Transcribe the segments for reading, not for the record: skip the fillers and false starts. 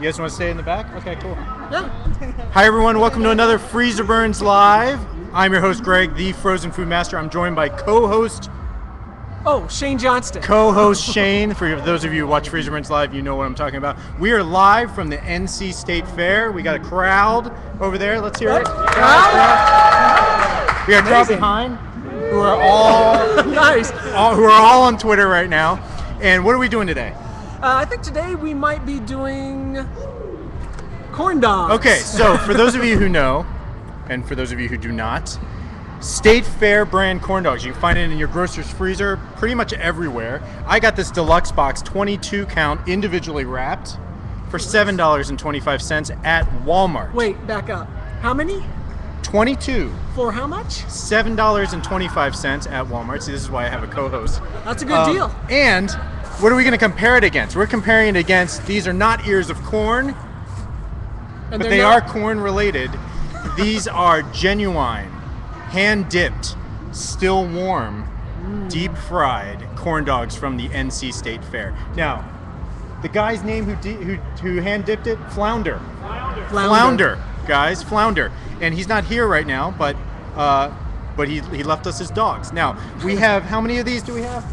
You guys want to stay in the back? Okay, cool. Yeah. Hi everyone, welcome to another FreezerBurns Live. I'm your host Greg, the Frozen Food Master. I'm joined by co-host Shane Johnston. Shane. For those of you who watch FreezerBurns Live, you know what I'm talking about. We are live from the NC State Fair. We got a crowd over there. Let's hear it. Crowd. We got a crowd behind who are all nice. Who are all on Twitter right now. And what are we doing today? I think today we might be doing corn dogs. Okay, so for those of you who know, and for those of you who do not, State Fair brand corn dogs. You can find it in your grocer's freezer pretty much everywhere. I got this deluxe box, 22 count, individually wrapped for $7.25 at Walmart. Wait, back up. How many? 22. For how much? $7.25 at Walmart. See, this is why I have a co-host. That's a good deal. And what are we going to compare it against? We're comparing it against, these are not ears of corn, but they are corn related. These are genuine, hand-dipped, still warm, deep-fried corn dogs from the NC State Fair. Now, the guy's name who hand-dipped it, Flounder. Flounder, guys, Flounder. And he's not here right now, but he left us his dogs. Now, we have, how many of these do we have?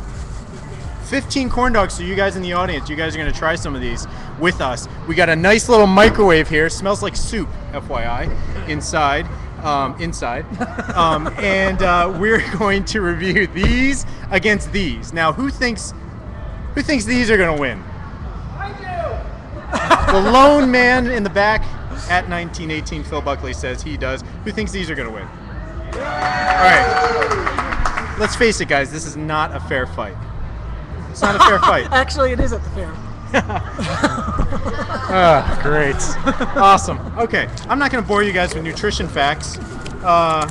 15 corn dogs, so you guys in the audience, you guys are going to try some of these with us. We got a nice little microwave here. Smells like soup, FYI, inside. And we're going to review these against these. Now, who thinks these are going to win? I do. The lone man in the back at 1918, Phil Buckley, says he does. Who thinks these are going to win? All right. Let's face it, guys. This is not a fair fight. It's not a fair fight. Actually, it is at the fair. Great. Awesome. Okay, I'm not going to bore you guys with nutrition facts. I'm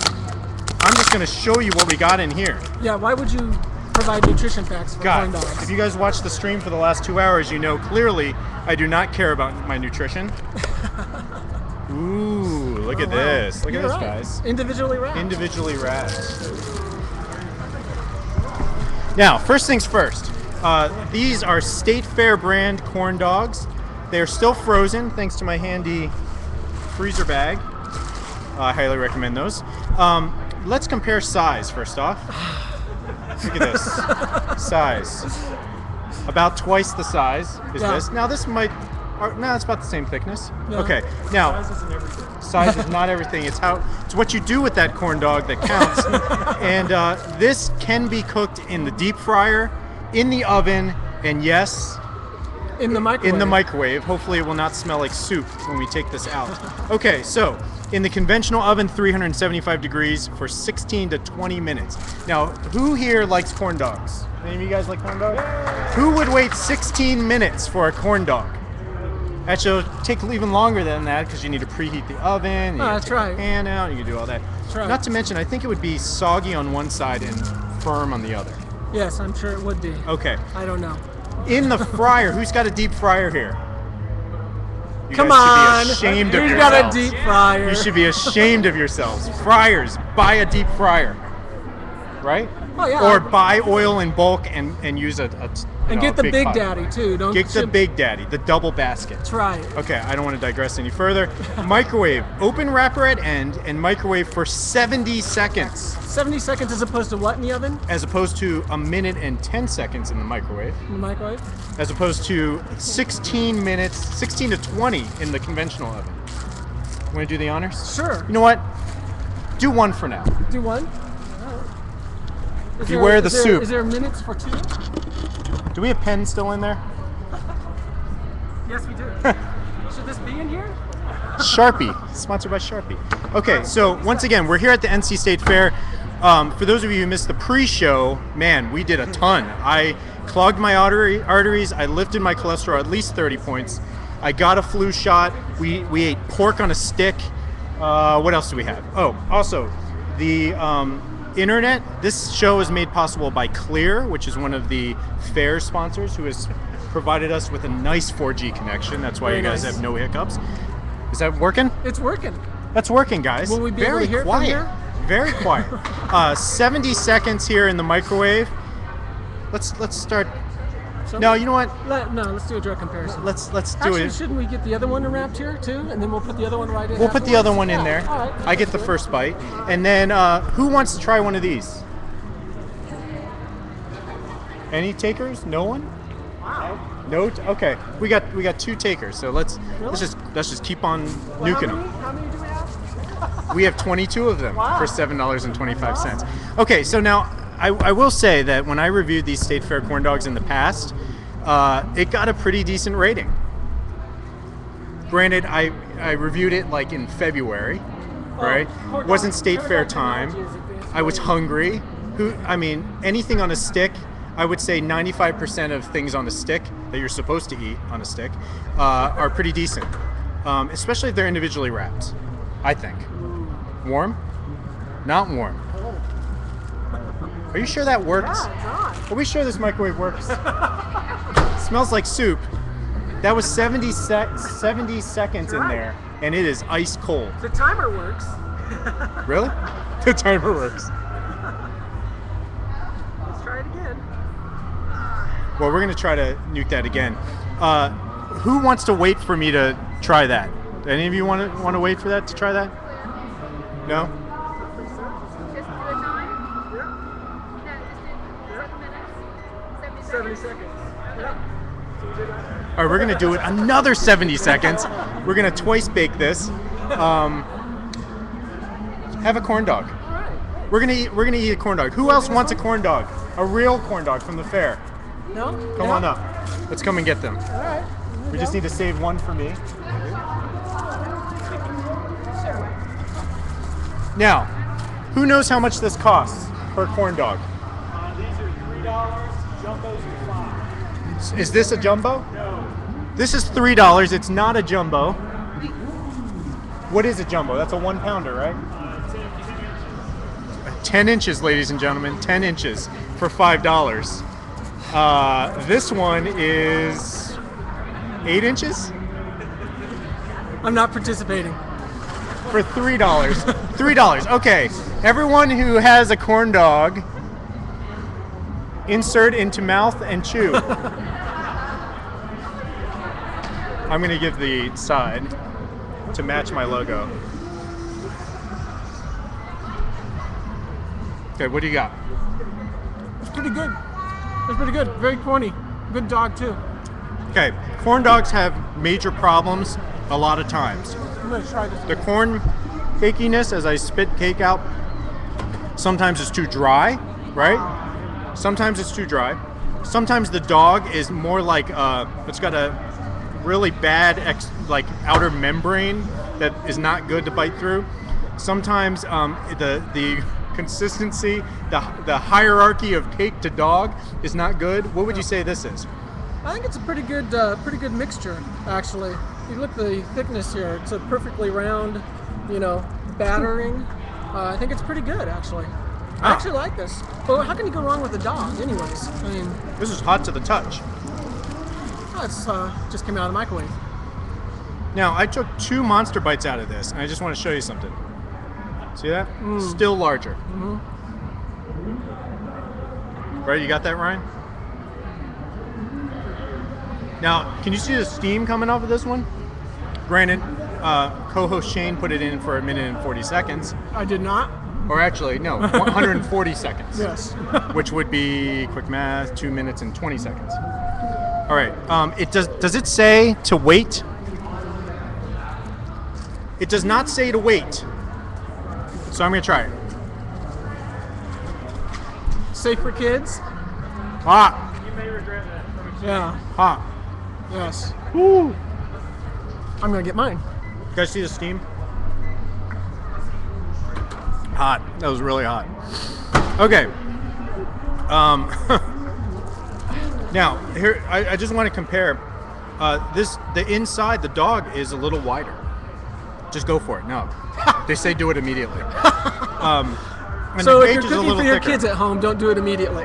just going to show you what we got in here. Yeah, why would you provide nutrition facts for corn dogs? If you guys watched the stream for the last 2 hours, you know clearly I do not care about my nutrition. Ooh, look at this. Look at this, guys. Individually wrapped. Individually wrapped. Now, first things first. These are State Fair brand corn dogs. They are still frozen thanks to my handy freezer bag. I highly recommend those. Let's compare size first off. Look at this. Size. About twice the size is this. Now this might, no, it's about the same thickness. Yeah. Okay, now size isn't everything. Size is not everything. It's what you do with that corn dog that counts. And this can be cooked in the deep fryer, in the oven, and yes, in the microwave. In the microwave. Hopefully it will not smell like soup when we take this out. Okay, so in the conventional oven, 375 degrees for 16 to 20 minutes. Now, who here likes corn dogs? Any of you guys like corn dogs? Yeah. Who would wait 16 minutes for a corn dog? Actually, it'll take even longer than that because you need to preheat the oven. That's right. Pan out. You can do all that. That's right. Not to mention, I think it would be soggy on one side and firm on the other. Yes, I'm sure it would be. Okay. I don't know. In the fryer, who's got a deep fryer here? You Come on. Should be ashamed of Who's yourselves. got a deep fryer? You should be ashamed of yourselves. Fryers, buy a deep fryer. Right? Oh, yeah. Or buy oil in bulk and use a get the big pot. daddy too. Get the big daddy, the double basket. That's right. Okay, I don't want to digress any further. Microwave, open wrapper at end and microwave for 70 seconds. 70 seconds as opposed to what in the oven? As opposed to a minute and 10 seconds in the microwave. In the microwave? As opposed to 16 minutes, 16 to 20 in the conventional oven. Want to do the honors? Sure. You know what? Do one for now. Do one? Beware the soup. Is there minutes for two? Do we have pens still in there? Yes, we do. Should this be in here? Sharpie, sponsored by Sharpie. Okay, so once again, we're here at the NC State Fair. For those of you who missed the pre-show, man, we did a ton. I clogged my arteries. I lifted my cholesterol at least 30 points. I got a flu shot. We ate pork on a stick. What else do we have? Oh, also, the internet. This show is made possible by Clear, which is one of the fair sponsors who has provided us with a nice 4G connection. That's why you guys have no hiccups. Is that working? It's working. That's working, guys. Will we be Very able to hear quiet. it from here? Very quiet. 70 seconds here in the microwave. Let's start No, you know what? Let's do a direct comparison. Let's do Actually, it. shouldn't we get the other one wrapped here too, and then we'll put the other one right in? We'll put the other one in Yeah, there. all right. I get the first bite, and then who wants to try one of these? Any takers? No one? Wow. No. Okay, we got 2 takers. So let's just keep on nuking them. How many do we have? We have 22 of them Wow. for $7.25. Okay, so now I will say that when I reviewed these State Fair corn dogs in the past, it got a pretty decent rating. Granted, I reviewed it like in February, right? corn Wasn't dog- State corn Fair dog time. technology is advanced. I was hungry. Anything on a stick, I would say 95% of things on a stick that you're supposed to eat on a stick are pretty decent, especially if they're individually wrapped, I think. Warm? Not warm. Are you sure that works? Yeah, it's on. Are we sure this microwave works? Smells like soup. That was 70 seconds in there, and it is ice cold. The timer works. Really? The timer works. Let's try it again. Well, we're going to try to nuke that again. Who wants to wait for me to try that? Any of you want to wait for that to try that? No? Just for the time? No, just do 7 minutes. 70 70 seconds. seconds. Yeah. All right, we're going to do it another 70 seconds. We're going to twice bake this. Have a corn dog. All right. We're gonna eat a corn dog. Who else wants a corn dog? A real corn dog from the fair. No? Come on up. Let's come and get them. All right. We just need to save one for me. Now, who knows how much this costs per corn dog? These are $3. Jumbos are $5. Is this a jumbo? No. This is $3. It's not a jumbo. What is a jumbo? That's a 1 pounder, right? 10 inches, ladies and gentlemen. 10 inches for $5. This one is 8 inches I'm not participating. for $3. $3. Okay. Everyone who has a corn dog, insert into mouth and chew. I'm going to give the side to match my logo. Okay, what do you got? It's pretty good. It's pretty good. Very corny. Good dog too. Okay, corn dogs have major problems a lot of times. I'm gonna try this. The corn cakiness, as I spit cake out, sometimes it's too dry, right? Sometimes it's too dry. Sometimes the dog is more like it's got a really bad outer membrane that is not good to bite through. Sometimes the consistency, the hierarchy of cake to dog is not good. What would you say this is? I think it's a pretty good mixture, actually. You look at the thickness here; it's a perfectly round, battering. I think it's pretty good, actually. I actually like this. Well, how can you go wrong with a dog, anyways? I mean, This is hot to the touch. it's just came out of the microwave. Now, I took 2 monster bites out of this, and I just want to show you something. See that? Still larger. Right, you got that, Ryan? Now, can you see the steam coming off of this one? Granted, co-host Shane put it in for 1 minute and 40 seconds. I did not. Or actually, no, 140 seconds. Yes. Which would be, quick math, 2 minutes and 20 seconds. All right, does it say to wait? It does not say to wait. So I'm gonna try it. Safe for kids. Hot, You may regret that. Yeah. hot. Yes. Woo. I'm gonna get mine. You guys see the steam? Hot. That was really hot. Okay. Now here, I just want to compare. The inside, the dog is a little wider. Just go for it. No, they say do it immediately. And So the if you're cage is a cooking little for your thicker. kids at home, don't do it immediately.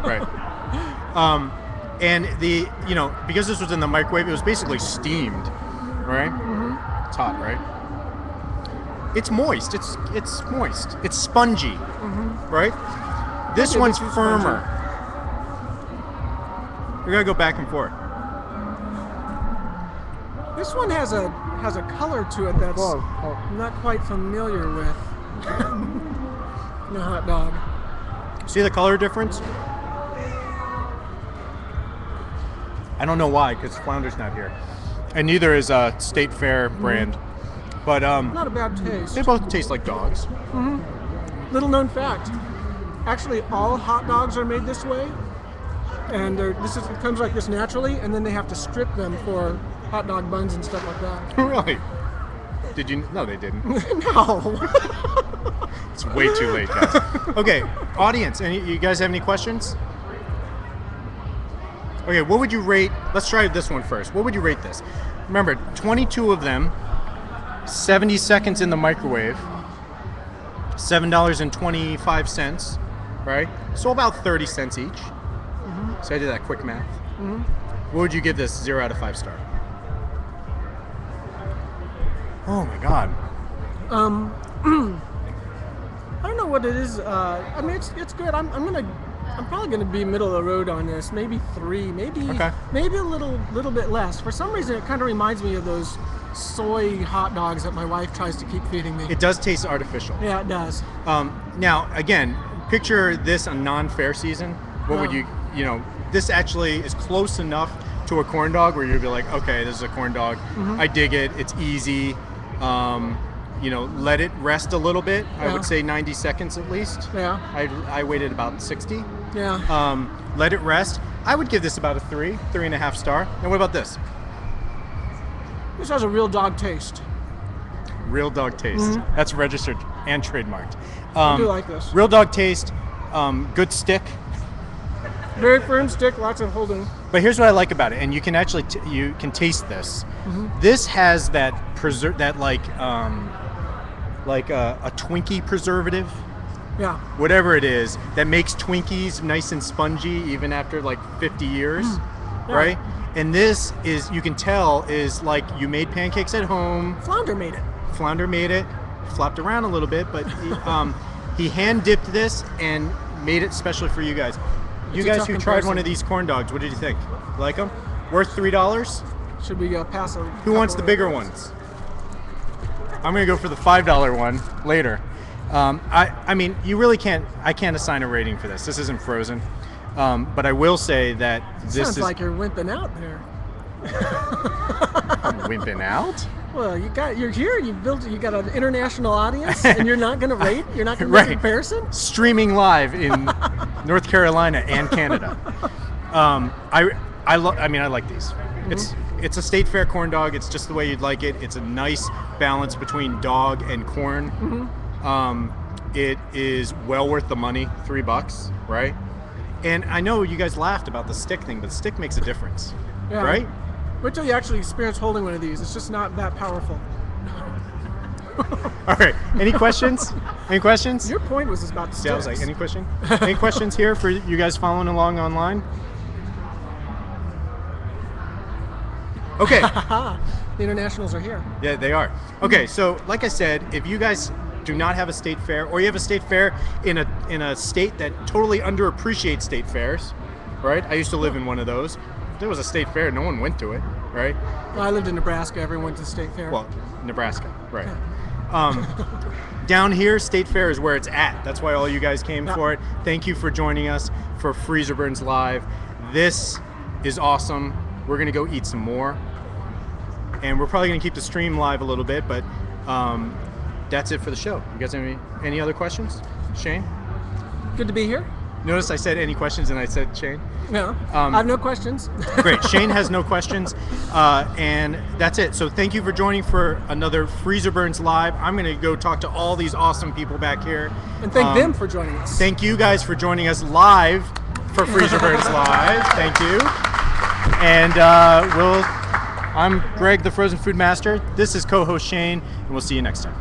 Right. And because this was in the microwave, it was basically steamed, right? Mm-hmm. It's hot, right? It's moist. It's moist. It's spongy, right? This Maybe one's too firmer. We're gonna go back and forth. This one has a color to it that's I'm not quite familiar with. No hot dog. See the color difference? I don't know why, because Flounder's not here, and neither is State Fair brand. But Not a bad taste. they both taste like dogs. Little known fact. Actually, all hot dogs are made this way, and it comes like this naturally, and then they have to strip them for hot dog buns and stuff like that. Really? Did you? No, they didn't. No. It's way too late, guys. Okay, audience, you guys have any questions? Okay, what would you rate? Let's try this one first. What would you rate this? Remember, 22 of them, 70 seconds in the microwave, $7.25, right? So about 30 cents each. So I did that quick math. What would you give this 0 out of 5 star? Oh my God. I don't know what it is. I mean, it's good. I'm probably gonna be middle of the road on this. Maybe 3. Maybe a little bit less. For some reason, it kind of reminds me of those soy hot dogs that my wife tries to keep feeding me. It does taste artificial. Yeah, it does. Now, again, picture this a non-fair season. What would you know, this actually is close enough to a corn dog where you'd be like, okay, this is a corn dog. I dig it. It's easy. You know, let it rest a little bit. I would say 90 seconds at least. Yeah. I waited about 60. Yeah. Let it rest. I would give this about a 3.5 star. And what about this? This has a real dog taste. Real dog taste. That's registered and trademarked. I do like this. Real dog taste. Good stick. Very firm stick, lots of holding. But here's what I like about it, and you can actually you can taste this. This has that like a Twinkie preservative. Yeah. Whatever it is that makes Twinkies nice and spongy even after like 50 years, right? And this is, you can tell, is like you made pancakes at home. Flounder made it. Flounder made it, flopped around a little bit, but he hand dipped this and made it specially for you guys. You guys who tried one of these corn dogs, what did you think? Like them? Worth $3? Should we pass a Who wants the bigger ones? I'm gonna go for the $5 one later. I mean, you really can't. I can't assign a rating for this. This isn't Frozen, but I will say that this Sounds is like you're wimping out there. I'm wimping out. Well, you're here. You got an international audience, and you're not going to rate. You're not going to make a comparison. Streaming live in North Carolina and Canada. I mean, I like these. It's a State Fair corn dog. It's just the way you'd like it. It's a nice balance between dog and corn. It is well worth the money, $3, right? And I know you guys laughed about the stick thing, but the stick makes a difference, right? Wait till you actually experience holding one of these. It's just not that powerful. All right. Any questions? Any questions? Your point was about sticks. Yeah, I was like, any question? Any questions here for you guys following along online? Okay. The internationals are here. Yeah, they are. Okay, so like I said, if you guys do not have a state fair, or you have a state fair in a state that totally underappreciates state fairs, right? I used to live in one of those. There was a state fair, no one went to it, right? Well, I lived in Nebraska. Everyone went to the state fair. Well, Nebraska, right. Down here, state fair is where it's at. That's why all you guys came for it. Thank you for joining us for FreezerBurns Live. This is awesome. We're gonna go eat some more. And we're probably gonna keep the stream live a little bit, but that's it for the show. You guys have any other questions? Shane? Good to be here. Notice I said any questions and I said Shane? No, I have no questions. Great, Shane has no questions. And that's it. So thank you for joining for another FreezerBurns Live. I'm gonna go talk to all these awesome people back here. And thank them for joining us. Thank you guys for joining us live for FreezerBurns Live. Thank you. And I'm Greg, the Frozen Food Master. This is co-host Shane, and we'll see you next time.